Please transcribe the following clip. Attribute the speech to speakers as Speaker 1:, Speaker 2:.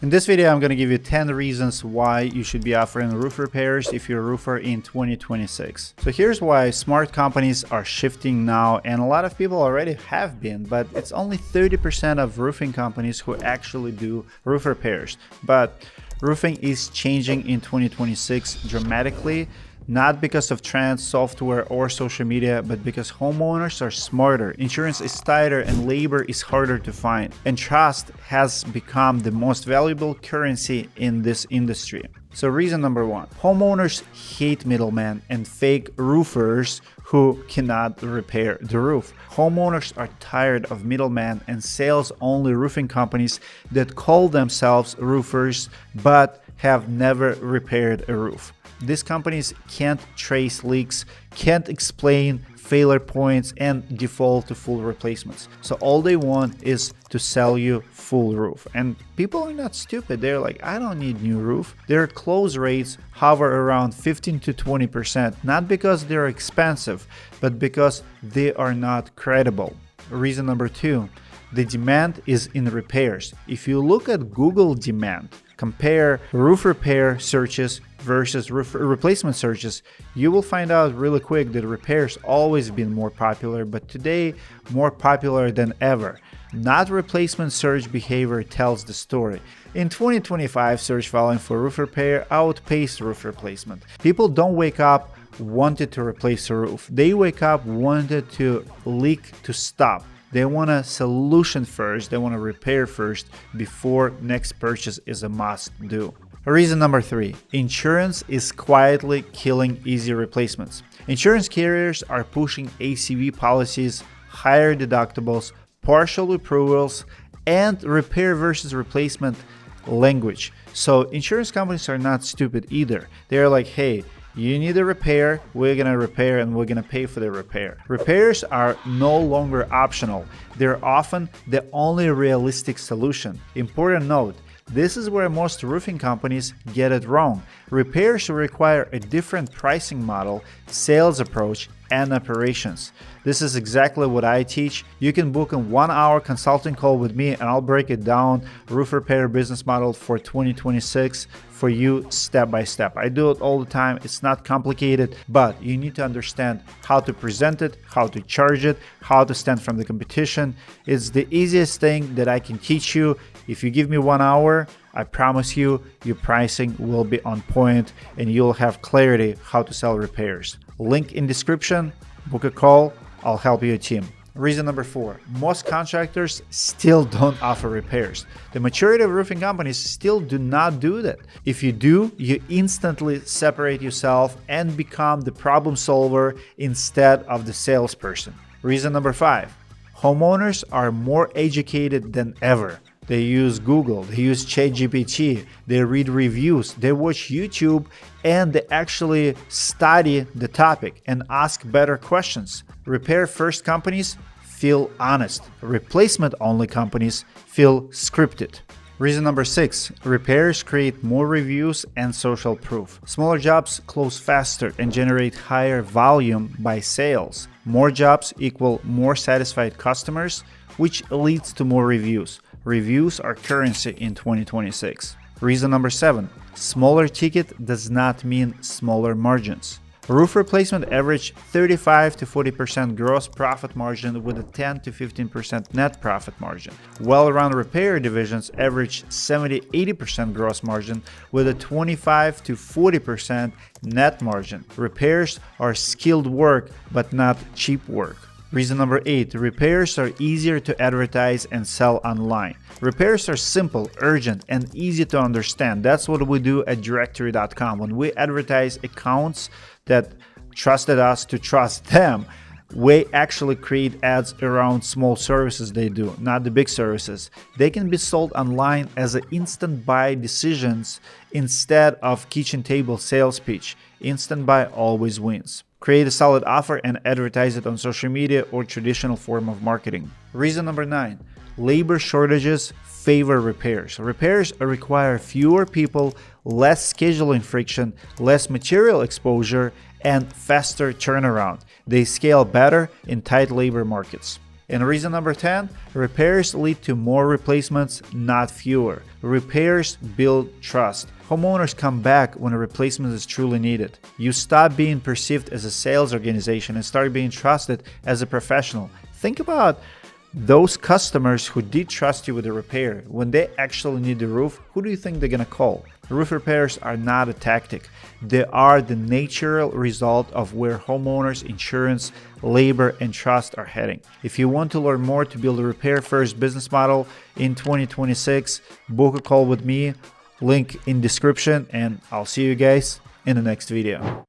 Speaker 1: In this video, I'm going to give you 10 reasons why you should be offering roof repairs if you're a roofer in 2026. So here's why smart companies are shifting now, and a lot of people already have been, but it's only 30% of roofing companies who actually do roof repairs. But roofing is changing in 2026 dramatically. Not because of trends, software, or social media, but because homeowners are smarter, insurance is tighter, and labor is harder to find. And trust has become the most valuable currency in this industry. So reason number one, homeowners hate middlemen and fake roofers who cannot repair the roof. Homeowners are tired of middlemen and sales-only roofing companies that call themselves roofers but have never repaired a roof. These companies can't trace leaks, can't explain failure points, and default to full replacements. So all they want is to sell you full roof. And people are not stupid. They're like, I don't need new roof. Their close rates hover around 15 to 20%, not because they're expensive, but because they are not credible. Reason number two, the demand is in repairs. If you look at Google demand, compare roof repair searches versus roof replacement searches, you will find out really quick that repairs always been more popular, but today more popular than ever. Not replacement search behavior tells the story. In 2025, search volume for roof repair outpaced roof replacement. People don't wake up wanted to replace a roof. They wake up wanted to leak to stop. They want a solution first, they want to repair first before next purchase is a must-do. Reason number three, insurance is quietly killing easy replacements. Insurance carriers are pushing ACV policies, higher deductibles, partial approvals, and repair versus replacement language. So insurance companies are not stupid either. They're like, hey, you need a repair, we're gonna repair and we're gonna pay for the repair. Repairs are no longer optional. They're often the only realistic solution. Important note, this is where most roofing companies get it wrong. Repairs require a different pricing model, sales approach, and operations. This is exactly what I teach. You can book a 1-hour consulting call with me and I'll break it down, roof repair business model for 2026 for you step by step. I do it all the time. It's not complicated, but you need to understand how to present it, how to charge it, how to stand from the competition. It's the easiest thing that I can teach you. If you give me 1 hour, I promise you, your pricing will be on point and you'll have clarity how to sell repairs. Link in description, book a call, I'll help you a team. Reason number four, most contractors still don't offer repairs. The majority of roofing companies still do not do that. If you do, you instantly separate yourself and become the problem solver instead of the salesperson. Reason number five, homeowners are more educated than ever. They use Google, they use ChatGPT, they read reviews, they watch YouTube, and they actually study the topic and ask better questions. Repair-first companies feel honest. Replacement-only companies feel scripted. Reason number six, repairs create more reviews and social proof. Smaller jobs close faster and generate higher volume by sales. More jobs equal more satisfied customers, which leads to more reviews. Reviews are currency in 2026. Reason number seven, smaller ticket does not mean smaller margins. Roof replacement average 35 to 40% gross profit margin with a 10 to 15% net profit margin. Well-run repair divisions average 70-80% gross margin with a 25 to 40% net margin. Repairs are skilled work but not cheap work. Reason number eight, repairs are easier to advertise and sell online. Repairs are simple, urgent, and easy to understand. That's what we do at directory.com. When we advertise accounts that trusted us to trust them, we actually create ads around small services they do, not the big services. They can be sold online as an instant buy decisions instead of kitchen table sales pitch. Instant buy always wins. Create a solid offer and advertise it on social media or traditional form of marketing. Reason number nine, labor shortages favor repairs. Repairs require fewer people, less scheduling friction, less material exposure, and faster turnaround. They scale better in tight labor markets. And reason number 10, repairs lead to more replacements, not fewer. Repairs build trust. Homeowners come back when a replacement is truly needed. You stop being perceived as a sales organization and start being trusted as a professional. Think about those customers who did trust you with a repair. When they actually need the roof, who do you think they're gonna call? Roof repairs are not a tactic. They are the natural result of where homeowners, insurance, labor, and trust are heading. If you want to learn more to build a repair-first business model in 2026, book a call with me. Link in description, and I'll see you guys in the next video.